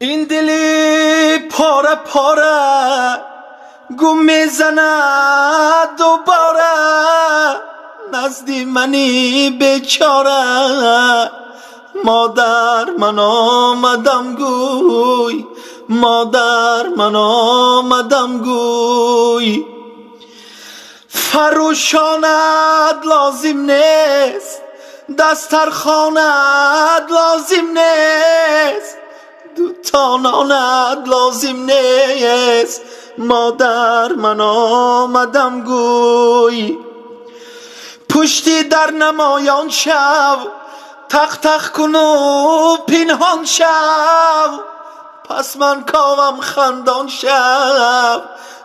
این دلی پاره پاره گم میزند دوباره نزدی منی بیچاره. مادر من آمدم گوی، مادر من آمدم گوی. فروشاند لازم نیست، دسترخوانت لازم نیست، دوتانانت لازم نیست. مادر من آمدم گوی. پشتی در نمایان شو، تخ تخ کنو پنهان شو، پس من کاوم خندان شو.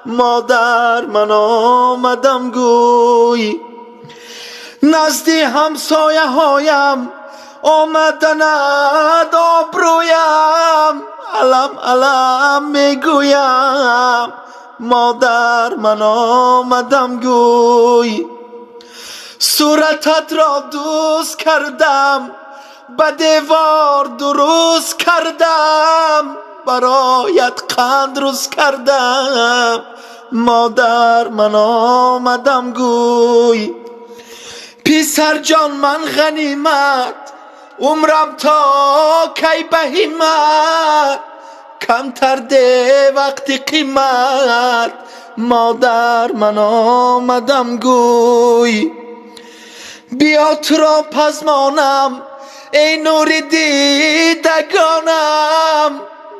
مادر من آمدم گوی. نزدی همسایه هایم آمدند آبرویم، علم علم میگویم. مادر من آمدم گوی. صورتت را دوست کردم، به دیوار درست کردم، برایت قند روز کردم. مادر من آمدم گوی. پسر جان من غنیمت، عمرم تا کی بهیمت، کمتر ده وقتی قیمت. مادر من آمدم گوی. بیا تو را پزمانم ای نور دیدگانم،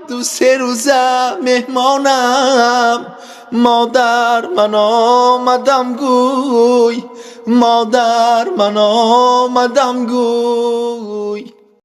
دو سه روزه مهمانم. مادر من آمدم گوی، مادر من آمدم گوی.